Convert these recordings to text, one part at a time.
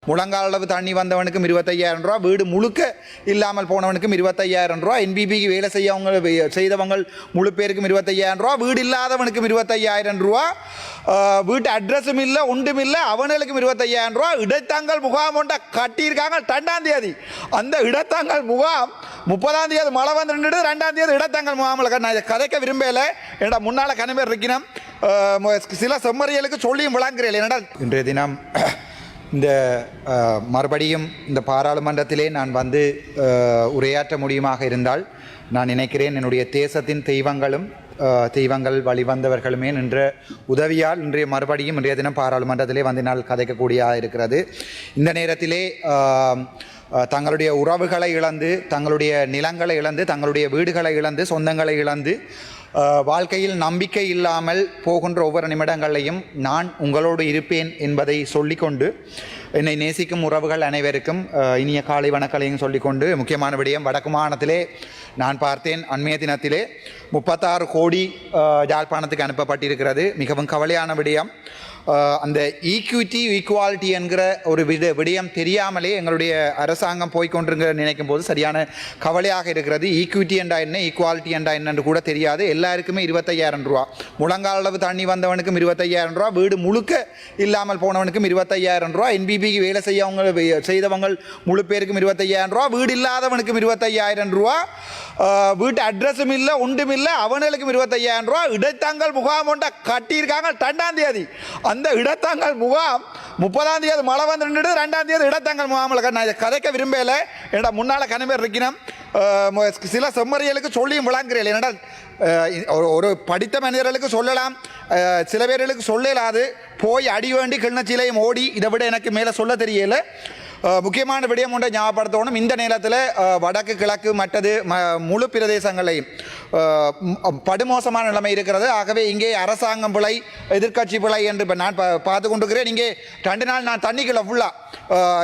முழங்கால் அளவு தண்ணி வந்தவனுக்கும் 25,000 ரூபா, வீடு முழுக்க இல்லாமல் போனவனுக்கும் 25,000 ரூபா, என்பிபிக்கு வேலை செய்தவங்க முழு பேருக்கும் 25,000 ரூபா, வீடு இல்லாதவனுக்கும் 25,000 ரூபா, வீட்டு அட்ரஸும் இல்லை ஒன்றும் இல்லை அவனுக்கும் 25,000 ரூபா. இடைத்தங்கள் முகாம் ஒன்றை கட்டியிருக்காங்க 2ஆம் தேதி. அந்த இடைத்தங்கள் முகாம் 30ஆம் தேதி மழை வந்து 2ஆம் தேதி இடைத்தங்கள் முகாமில் நான் கதைக்க விரும்பலை. என்னடா முன்னால் கனவேர் இருக்கணும், சில செம்மறியலுக்கு சொல்லியும் விளங்குறேன். என்னடா இன்றைய தினம் இந்த மறுபடியும் இந்த பாராளுமன்றத்திலே நான் வந்து உரையாற்ற முடியுமாக இருந்தால் நான் நினைக்கிறேன் என்னுடைய தேசத்தின் தெய்வங்கள் வழிவந்தவர்களுமே நின்ற உதவியால் இன்றைய மறுபடியும் இன்றைய தினம் பாராளுமன்றத்திலே வந்து நான் கதைக்கக்கூடியதாக இருக்கிறது. இந்த நேரத்திலே தங்களுடைய உறவுகளை இழந்து, தங்களுடைய நிலங்களை இழந்து, தங்களுடைய வீடுகளை இழந்து, சொந்தங்களை இழந்து, வாழ்க்கையில் நம்பிக்கை இல்லாமல் போகின்ற ஒவ்வொரு நிமிடங்களையும் நான் உங்களோடு இருப்பேன் என்பதை சொல்லிக்கொண்டு, என்னை நேசிக்கும் உறவுகள் அனைவருக்கும் இனிய காலை வணக்கங்களையும் சொல்லிக்கொண்டு, முக்கியமான விடயம் வடக்கு மாகாணத்திலே நான் பார்த்தேன் அண்மைய தினத்திலே 36 கோடி யாழ்ப்பாணத்துக்கு அனுப்பப்பட்டிருக்கிறது. மிகவும் கவலையான விடயம். அந்த ஈக்குவாலிட்டி என்கிற ஒரு விடயம் தெரியாமலே எங்களுடைய அரசாங்கம் போய்கொண்டிருக்கிற நினைக்கும் போது சரியான கவலையாக இருக்கிறது. ஈக்விட்டி என்றா என்ன, ஈக்குவாலிட்டி என்றா என்னென்று கூட தெரியாது. எல்லாருக்குமே 25,000 ரூபா, முழங்கால் அளவு தண்ணி வந்தவனுக்கும் 25,000 ரூபா, வீடு முழுக்க இல்லாமல் போனவனுக்கும் 25,000 ரூபா, என்பிபிக்கு வேலை செய்தவங்க முழு பேருக்கும் 25,000 ரூபா, வீடு இல்லாதவனுக்கும் 25,000 ரூபா, வீட்டு அட்ரஸும் இல்லை ஒன்றும் இல்லை அவனுக்கும் 25,000 ரூபா. இடைத்தங்கள் முகாம் ஒன்றை கட்டியிருக்காங்க 2ஆம் தேதி. அந்த இடத்தங்கள் முகாம் 30ஆம் தேதி மழை வந்து 2ஆம் தேதி இடத்தங்கள் முகாமில் நான் கதைக்க விரும்பலை. என்னடா முன்னால் கனவேர் இருக்கணும், சில செம்மறியலுக்கு சொல்லியும் விளங்குறேன். என்னடா ஒரு படித்த மனிதர்களுக்கு சொல்லலாம், சில பேர்களுக்கு சொல்லலாது. போய் அடி வேண்டி கிண்ணச்சிலையும் ஓடி இதை விட எனக்கு மேலே சொல்ல தெரியல. முக்கியமான விடயம் ஒன்றை ஞாபகப்படுத்தணும். இந்த நேரத்தில் வடக்கு கிழக்கு மற்றது முழு பிரதேசங்களையும் படுமோசமான நிலைமை இருக்கிறது. ஆகவே இங்கே அரசாங்கம் பிழை, எதிர்க்கட்சி பிழை என்று இப்போ நான் பார்த்து கொண்டிருக்கிறேன். இங்கே 2 நாள் நான் தண்ணிக்குள்ள ஃபுல்லாக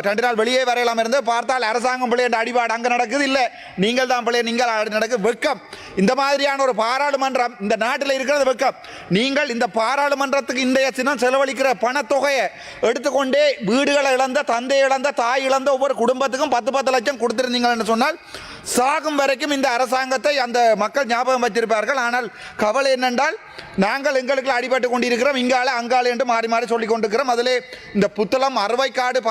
2 நாள் வெளியே வரையலாம் இருந்து பார்த்தால் அரசாங்கம் பிள்ளை என்ற அடிபாடு அங்கே நடக்குது. இல்லை நீங்கள் தான் பிள்ளை, நீங்கள் நடக்குது. வெக்கம். இந்த மாதிரியான ஒரு பாராளுமன்றம் இந்த நாட்டில் இருக்கிறது வெக்கம். நீங்கள் இந்த பாராளுமன்றத்துக்கு இன்றைய தினம் செலவழிக்கிற பணத்தொகையை எடுத்துக்கொண்டே வீடுகளை இழந்த, தந்தை இழந்த, தாய் இழந்த ஒவ்வொரு குடும்பத்துக்கும் 10 லட்சம் கொடுத்திருந்தீங்கள் என்று சொன்னால் சாகும் வரைக்கும் இந்த அரசாங்கத்தை அந்த மக்கள் ஞாபகம் வச்சிருப்பார்கள். ஆனால் கவலை என்னென்றால் நாங்கள் எங்களுக்கு அடிபட்டு கொண்டிருக்கிறோம், இங்கால அங்கால என்று மாறி மாறி சொல்லிக் கொண்டிருக்கிறோம். அதிலே இந்த புத்தளம் அறுவைக்காடு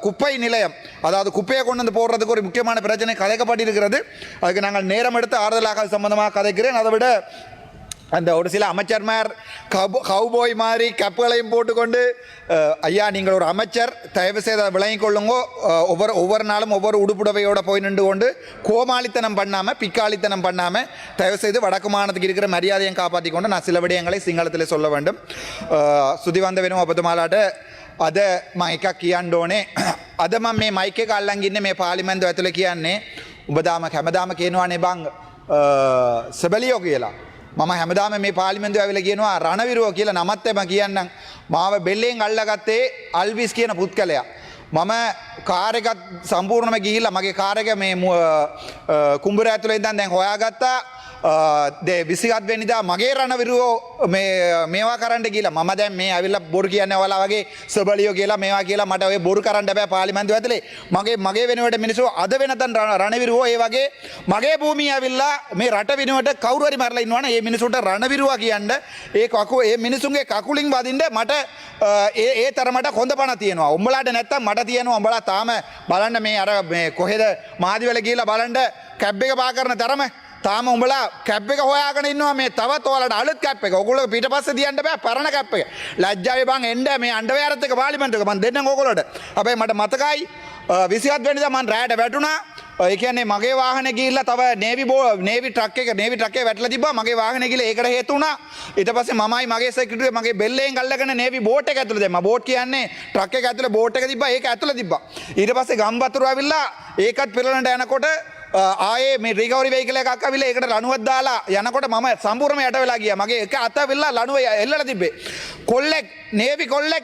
குப்பை நிலையம், அதாவது குப்பையை கொண்டு வந்து போடுறதுக்கு ஒரு முக்கியமான பிரச்சனை கதைக்கப்பட்டிருக்கிறது. அதுக்கு நாங்கள் நேரம் எடுத்து ஆறுதலாக சம்பந்தமாக கதைக்கிறேன். அதை விட அந்த ஒரு சில அமைச்சர்மார் கவுபோய் மாதிரி கப்புகளையும் போட்டுக்கொண்டு, ஐயா நீங்கள் ஒரு அமைச்சர், தயவு செய்த விளங்கிக் கொள்ளுங்கோ, ஒவ்வொரு நாளும் ஒவ்வொரு உடுப்புடவையோடு போய் நின்று கொண்டு கோமாளித்தனம் பண்ணாமல், பிக்காளித்தனம் பண்ணாமல், தயவு செய்து வடக்கு மாநிலத்துக்கு இருக்கிற மரியாதையும் காப்பாற்றி கொண்டு நான் சில விடயங்களை சிங்களத்தில் சொல்ல வேண்டும். சுதி வந்த වෙනම ඔබතුමාලාට අද මම එකක් කියන්න ඕනේ. අද මම මේ මයික් එක අල්ලන් ඉන්නේ මේ පාර්ලිමේන්තුව ඇතුලේ කියන්නේ ඔබ හැමදාම කියනවානේ බං සබලියෝ කියලා. මම හැමදාම මේ පාර්ලිමේන්තුව ඇවිල්ලා කියනවා රණවිරුව කියලා නමත් එම කියන්නම්. මාව බෙල්ලෙන් අල්ලගත්තේ අල්විස් කියන පුත්කලයා. මම කාර් එකත් සම්පූර්ණයෙන්ම ගිහිල්ලා මගේ කාර් එක මේ කුඹුර ඇතුලේ ඉඳන් දැන් හොයාගත්තා. 27 වෙනිදා මගේ රණවිරුවෝ මේවා කරන්න කියලා මම දැන් මේ ඇවිල්ලා බොරු කියන්නේ ඔයාලා වගේ සබලියෝ කියලා මේවා කියලා මට ඔය බොරු කරන්න බෑ පාර්ලිමේන්තුව ඇතුලේ. මගේ වෙනුවට මිනිස්සු අද වෙනතන් රණවිරුවෝ ඒ වගේ මගේ භූමිය ඇවිල්ලා මේ රට වෙනුවට කවුරු හරි මරලා ඉන්නවනේ ඒ මිනිසුන්ට රණවිරුවා කියන්න ඒ මිනිසුන්ගේ කකුලින් වදින්න මට ඒ තරමට කොන්ද පණ තියෙනවා. උඹලාට නැත්තම් මට තියෙනවා. උඹලා තාම බලන්න මේ අර මේ කොහෙද මාදිවල ගිහිල්ලා බලන්න කැබ් එක පා කරන තරම තාම උඹලා කැප් එක හොයාගෙන ඉන්නවා. මේ තවත් ඔයාලට අලුත් කැප් එක. ඔයගොල්ලෝ පිටපස්සේ තියන්න බෑ පරණ කැප් එක. ලැජ්ජාවේ බං එන්න මේ අන්ඩර්වෙයාරත් එක පාර්ලිමේන්තුවක මම දෙන්නම් ඔයගොල්ලෝට. හැබැයි මට මතකයි 27 වෙනිදා මම රෑට වැටුණා. ඒ කියන්නේ මගේ වාහනේ ගිහිල්ලා තව නේවි ට්‍රක් එකේ වැටලා තිබ්බා. මගේ වාහනේ ගිහලා ඒකට හේතු වුණා. ඊට පස්සේ මමයි මගේ සෙක්‍රටරි මගේ බෙල්ලෙන් අල්ලගෙන නේවි බෝට් එක ඇතුළේ දැම්මා. බෝට් කියන්නේ ට්‍රක් එක ඇතුළේ බෝට් එක තිබ්බා. ඒක ඇතුළේ තිබ්බා. ඊට පස්සේ ගම්වතුර ඇවිල්ලා ඒකත් පෙරලන්නට යනකොට ආයේ මේ රිකවරි වෙහිකල් එකක් අවිල්ලා ඒකට ලණුවක් දාලා යනකොට මම සම්පූර්ණයෙන්ම යට වෙලා ගියා. මගේ එක අත අවිල්ලා ලණුව එල්ලලා තිබ්බේ. කොල්ලෙක් නේවි කොල්ලෙක්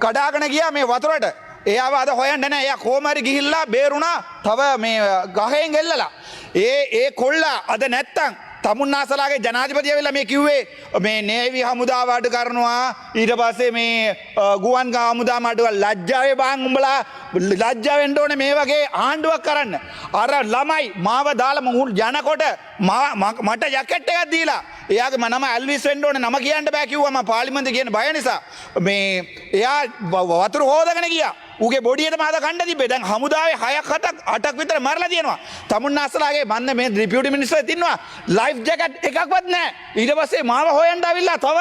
කඩාගෙන ගියා මේ වතුරට. එයාව අද හොයන්න නැහැ. එයා කොහොම හරි ගිහිල්ලා බේරුණා. තව මේ ගහෙන් එල්ලලා. ඒ කොල්ලා අද නැත්තම් තමුන්නාසලාගේ ජනාධිපතිය වෙලා මේ කිව්වේ මේ නේවි හමුදාව අඩු කරනවා ඊට පස්සේ මේ ගුවන් හමුදාව අඩු ලැජ්ජාවේ බාන් උඹලා ලැජ්ජා වෙන්න ඕනේ මේ වගේ ආණ්ඩුවක් කරන්න. අර ළමයි මාව දාලා මුහුණු යනකොට මට ජැකට් එකක් දීලා එයාගේ නම ඇල්විස් වෙන්න ඕනේ නම කියන්න බෑ කිව්වා මම පාර්ලිමේන්තුවේ කියන බය නිසා මේ එයා වතුර හොදගෙන ගියා. ඌගේ බොඩියට මාද කණ්ඩ තිබ්බේ. දැන් හමුදාවේ 6ක් 7ක් 8ක් විතර මරලා තියෙනවා. තමුන්නාසලාගේ මන්න මේ ඩිපියුටි මිනිස්ටර් තින්නවා ලයිෆ් ජැකට් එකක්වත් නැහැ. ඊට පස්සේ මාව හොයන්න ආවිල්ලා තව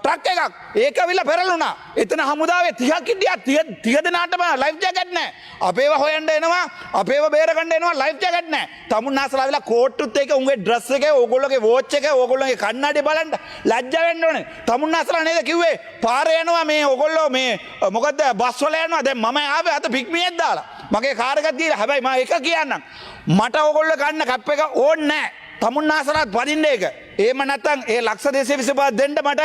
ට්‍රක් එකක් ඒක ඇවිල්ලා පෙරළුණා. එතන හමුදාවේ 30ක් හිටියා 30 දෙනාටම ලයිෆ් ජැකට් නැහැ. අපේව හොයන්න එනවා අපේව බේර ගන්න එනවා ලයිෆ් ජැකට් නැහැ. තමුන්නාසලා ආවිල්ලා කෝට්ටුත් එක උන්ගේ ඩ්‍රස් එක ඕගොල්ලෝගේ වෝච් එක ඕගොල්ලෝගේ කන්නඩි බලන්න ලැජ්ජා වෙන්න ඕනේ. තමුන්නාසලා නේද කිව්වේ පාරේ යනවා මේ ඕගොල්ලෝ මේ මොකද්ද බස් වල යනවා දැන් මම ආවේ අත පික්මියෙක් දාලා මගේ කාර් එකක් දීලා හැබැයි මම එක කියන්නම් මට ඕගොල්ලෝ ගන්න කැප් එක ඕනේ නැහැ තමුන්නාසලාත් වදින්න ඒක එහෙම නැත්නම් ඒ ලක්ෂ 225 දෙන්න මට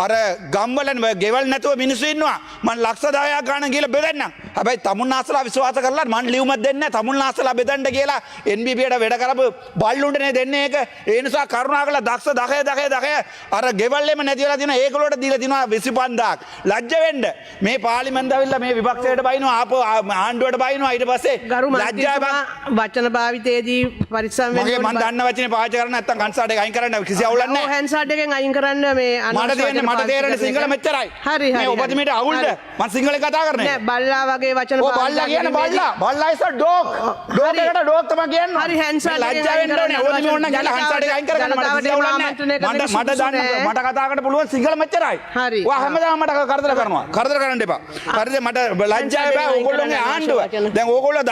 අර ගම්වල ගෙවල් නැතුව මිනිස්සු ඉන්නවා මම ලක්ෂ 10ක් ගන්න කියලා බෙදන්නම් හැබැයි තමුන්නාසලා විශ්වාස කරලා මම ලියුමක් දෙන්නේ නැහැ තමුන්නාසලා බෙදන්න කියලා NBPට වැඩ කරපු බල්ලුන්ටනේ දෙන්නේ ඒක ඒ නිසා කරුණාකරලා දක්ෂ 10 අර ගෙවල්ෙම නැතිවලා දිනවා ඒගොල්ලෝට දීලා දිනවා 25000ක් ලැජ්ජ වෙන්න මේ පාර්ලිමේන්තුව ඇවිල්ලා මේ විපක්ෂයට බයිනවා ආපෝ ආණ්ඩුවට බයිනවා ඊට පස්සේ ලැජ්ජා වචන භාවිතයේදී පරිස්සම් වෙන්න මම දන්න වචනේ පාවිච්චි කරන්න නැත්නම් කන්සර්ට් එක අයින් කරන්න කිසි අවුලක් නැහැ හැන්සර්ට් එකෙන් අයින් කරන්න මේ මට තේරෙන සිංහල මෙච්චරයි. හරි මේ ඔබතුමීට අවුල්ද? මම සිංහලෙන් කතා කරන්නේ. නෑ බල්ලා වගේ වචන පාවිච්චි බල්ලා කියන්නේ බල්ලා. බල්ලා is a dog. dog එකට dog තමයි කියන්නේ. හරි හැන්සර්ට් ලැජ්ජා වෙන්න ඕනේ. ඔබතුමී ඕන නම් ගිහලා හැන්සර්ට් එක අයින් කරගන්න මට කිසි අවුලක් නැහැ. මට දන්න මට කතා කරන්න පුළුවන් සිංහල මෙච්චරයි. හරි. ඔයා හැමදාම මට කරදර කරනවා. කරදර කරන්න එපා. හරිද? මට ලැජ්ජා එපා. ඕගොල්ලෝගේ ආණ්ඩුව. දැන් ඕගොල්ලෝ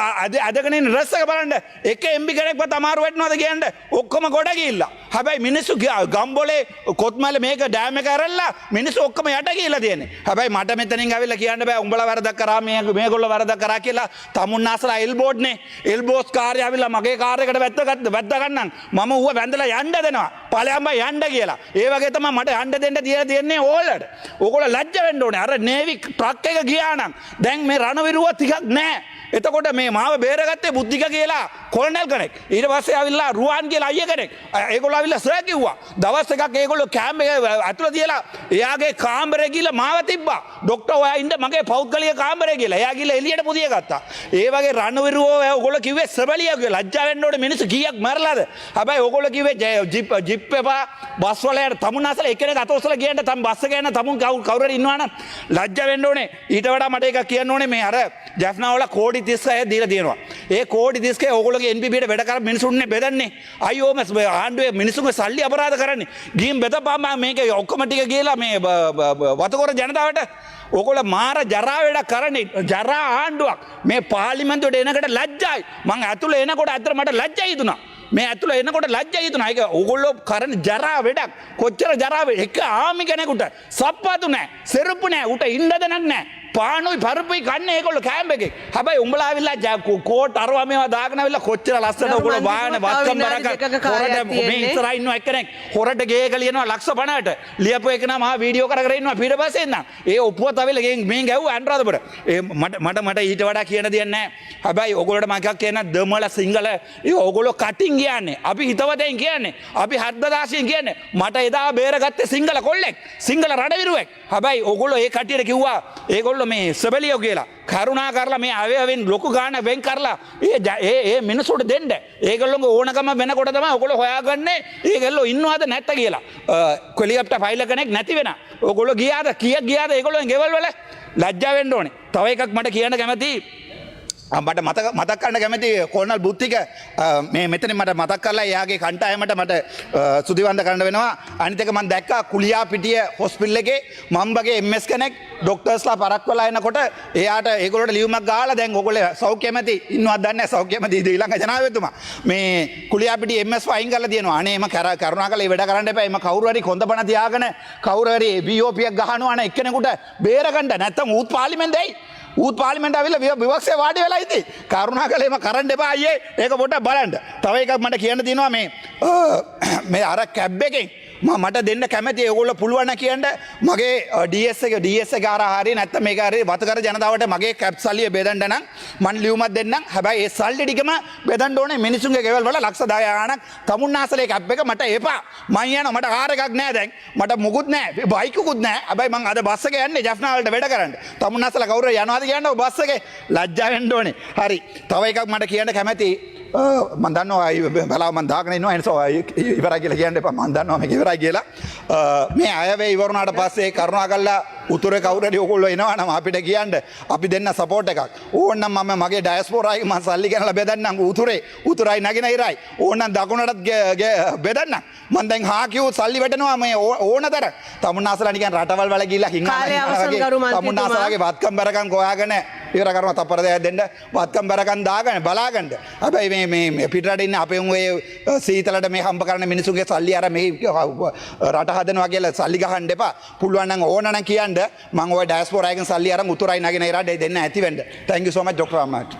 අදගෙන ඉන්න රස් එක බලන්න. එක MB කෙනෙක්වත් අමාරු වෙන්නවද කියන්නේ? ඔක්කොම ගොඩ ගිහිල්ලා. හැබැයි මිනිස්සු ගම්බොලේ කොත්මලේ මේක ඩෑම් එක ඇරලා මිනිස්සු ඔක්කොම යට කියලා තියෙන්නේ. හැබැයි මට මෙතනින් ඇවිල්ලා කියන්න බෑ උඹලා වැරදක් කරා මේගොල්ලෝ වැරදක් කරා කියලා. තමුන්නාසලා එල්බෝඩ්නේ. එල්බෝස් කාර්යය ඇවිල්ලා මගේ කාර් එකට වැද්ද ගන්නම්. මම ඌව වැඳලා යන්න දෙනවා. ඵලයන්ම යන්න කියලා. ඒ වගේ තමයි මට යන්න දෙන්න තියෙන්නේ ඕලට. ඕගොල්ලෝ ලැජ්ජ වෙන්න ඕනේ. අර නේවි ට්‍රක් එක ගියා නම් දැන් මේ රණවිරුව ටිකක් නැහැ. එතකොට මේ මාව බේරගත්තේ බුද්ධික කියලා කොලනල් කෙනෙක්. ඊට පස්සේ ආවිල්ලා රුවන් කියලා අයියා කෙනෙක්. ඒගොල්ලෝ ආවිල්ලා සර් කිව්වා. දවස් එකක් ඒගොල්ලෝ කැම්ප් එක ඇතුළේ තියලා එයාගේ කාමරේ ගිහලා මාව තිබ්බා. ડોක්ටර් ඔයා ඉන්න මගේ පෞද්ගලික කාමරේ කියලා. එයා ගිහලා එළියට පුදිය ගත්තා. ඒ වගේ රණවිරුවෝ ඕගොල්ලෝ කිව්වේ සබලිය කියලා. ලැජ්ජා වෙන්න ඕනේ මිනිස්සු කීයක් මරලාද? හැබැයි ඕගොල්ලෝ කිව්වේ ජිප් එපා බස් වල යන තමුන්නාසලා එක්කෙනෙක් අත ඔසලා ගියන්න තම බස් එක යන තමුන් කවුරු හරි ඉන්නවනම් ලැජ්ජා වෙන්න ඕනේ. ඊට වඩා මට එකක් කියන්න ඕනේ මේ අර ජැෆ්නා වල කෝඩි 36 දීලා තියෙනවා. ඒ කෝඩි 36 ඕගොල්ලෝගේ NBPට වැඩ කරපු මිනිසුන්නේ බෙදන්නේ. අයියෝ මේ ආණ්ඩුවේ මිනිසුන්ගේ සල්ලි අපරාධ කරන්නේ. ගිහින් බෙදපම් මේක ඔක්කොම ටික ගිහලා මේ වතකොර ජනතාවට ඕගොල්ලෝ මාර ජරා වැඩ කරන්නේ. ජරා ආණ්ඩුවක්. මේ පාර්ලිමේන්තුවට එනකොට ලැජ්ජයි. මං ඇතුළේ එනකොට ඇත්තට මට ලැජ්ජයි හිතුණා. මේ ඇතුළ එනකොට ලැජ්ජයි හිතුණා. ඒක ඕගොල්ලෝ කරන ජරා වැඩක්. කොච්චර ජරා එක ආමි කෙනෙකුට සප්පාතු නැහැ. සෙරුප්පු නැහැ. උට ඉන්න දෙයක් නැහැ. පානුයි පරුපුයි කන්නේ ඒගොල්ලෝ කැම්ප් එකේ. හැබැයි උඹලා ආවිල්ලා කෝට් අරවා මේවා දාගෙන ආවිල්ලා කොච්චර ලස්සනද ඕගොල්ලෝ වාහන වත්කම් බරක හොරට මේ ඉස්සරහා ඉන්නවා එක්කෙනෙක් හොරට ගේක ලියනවා ලක්ෂ 50ට ලියපු එක නම් වීඩියෝ කර කර ඉන්නවා ඊට පස්සේ ඉන්නම් ඒ ඔප්පුවත් ආවිල්ලා මේ ගැව්වා අනුරාධපුර ඒ මට ඊට වඩා කියන දෙයක් නැහැ. හැබැයි ඕගොල්ලෝට මම එකක් කියන දමල සිංහල ඒ ඕගොල්ලෝ කටින් කියන්නේ අපි හිතවතෙන් කියන්නේ අපි හද්දදාසියෙන් කියන්නේ මට එදා බේරගත්තේ සිංහල කොල්ලෙක් සිංහල රණවිරුවෙක්. හැබැයි ඕගොල්ලෝ ඒ කටියට කිව්වා ඒගොල්ලෝ මේ සබලියෝ කියලා කරුණා කරලා මේ අවයවෙන් ලොකු ගාණ වෙන් කරලා ඒ මිනිසුන්ට දෙන්න. ඒගොල්ලෝගේ ඕනකම වෙනකොට තමයි ඔයගොල්ලෝ හොයාගන්නේ ඒගොල්ලෝ ඉන්නවද නැත්ද කියලා. හෙලිකොප්ටර් ෆයිල් කෙනෙක් නැති වෙන. ඔයගොල්ලෝ ගියාද කීයක් ගියාද ඒගොල්ලෝගේ ගෙවල් වල ලැජ්ජා වෙන්න ඕනේ. තව එකක් මට කියන්න කැමතියි. මට මතක් කරන්න කැමති කොල්නල් බුද්ධික මේ මෙතන මට මතක් කරලා එයාගේ කණ්ඩායමට මට සුදිවන්ත කරන්න වෙනවා. අනිත් එක මම දැක්කා කුලියාපිටිය හොස්පිටල් එකේ මම්බගේ MS කෙනෙක් ડોක්ටර්ස්ලා පරක් වෙලා එනකොට එයාට ඒගොල්ලෝට ලියුමක් ගහලා දැන් ඔයගොල්ලෝ සෞඛ්‍යමැති ඉන්නවද දන්නේ නැහැ. සෞඛ්‍යමැති ශ්‍රී ලංකා ජනාධිපතිතුමා මේ කුලියාපිටිය MS වයින් කරලා තියෙනවා. අනේ එම කරුණාකරලා ඒ වැඩ කරන්න එපා. එම කවුරු හරි කොන්දපණ තියාගෙන කවුරු හරි BOP එකක් ගහනවා නම් එක්කෙනෙකුට බේරගන්න නැත්තම් ඌත් පාර්ලිමේන්තෙයි ඌත් පාර්ලිමේන්ත ආවිල්ලා විපක්ෂේ වාඩි වෙලා ඉතින් කරුණාකරලා එම කරන්න එපා අයියේ ඒක පොඩ්ඩක් බලන්න. තව එකක් මට කියන්න තියෙනවා මේ අර කැබ් එකෙන් මට දෙන්න කැමති ඒගොල්ලෝ පුළුවන් කියන්න මගේ DS එක ගාරා හරි නැත්නම් මේක හරි වතකර ජනතාවට මගේ කැප් සල්ලිය බෙදන්න නම් මන් ලියුමක් දෙන්නම්. හැබැයි ඒ සල්ලි ටිකම බෙදන්න ඕනේ මිනිසුන්ගේ ගෙවල් වල ලක්ෂ 10 ගාණක් තමුන්නාසලේ කැප් එක මට එපා. මං යනවා මට කාර් එකක් නැහැ දැන්. මට මුකුත් නැහැ. බයිකුකුත් නැහැ. හැබැයි මං අද බස් එකේ යන්නේ ජෆ්නා වලට වැඩ කරන්න. තමුන්නාසලා කවුරු යනවාද කියන්නේ බස් එකේ ලැජ්ජා වෙන්න ඕනේ. හරි. තව එකක් මට කියන්න කැමති මන් දන්නවා බලාව මන් දාගෙන ඉන්නවා ඒ නිසා ඉවරයි කියලා කියන්න එපා. මන් දන්නවා මේක ඉවරයි කියලා. මේ අයවැය ඉවරුණාට පස්සේ කරුණාකරලා උතුරේ කවුරුහරි ඔයගොල්ලෝ එනවා නම් අපිට කියන්න අපි දෙන්න සපෝට් එකක්. ඕන්නම් මම මගේ ඩයස්පෝරා එක මම සල්ලි ගෙනලා බෙදන්නම් උතුරයි නගිනහිරයි. ඕන්නම් දකුණටත් බෙදන්නම්. මම දැන් හා කිව්ව සල්ලි වැටෙනවා මේ ඕනතර. තමුන්නාසලා නිකන් රටවල් වල ගිහිල්ලා හිඟනවා. තමුන්නාසලාගේ වත්කම් බරකම් හොයාගෙන ඉවර කරනවා තප්පර දෙයක් දෙන්න වත්කම් බරකම් දාගෙන බලාගන්න. හැබැයි මේ පිටරට ඉන්න අපේ උන් ඔය සීතලට මේ හම්බ කරන මිනිසුන්ගේ සල්ලි අර මේ රට හදනවා කියලා සල්ලි ගහන්න එපා. පුළුවන් නම් ඕන නම් කියන්න මම ඔය ඩයස්පෝරා එකෙන් සල්ලි අරන් උතුරයි නගින ඉරාට දෙන්න ඇති වෙන්න. Thank you so much Dr. Ahmad.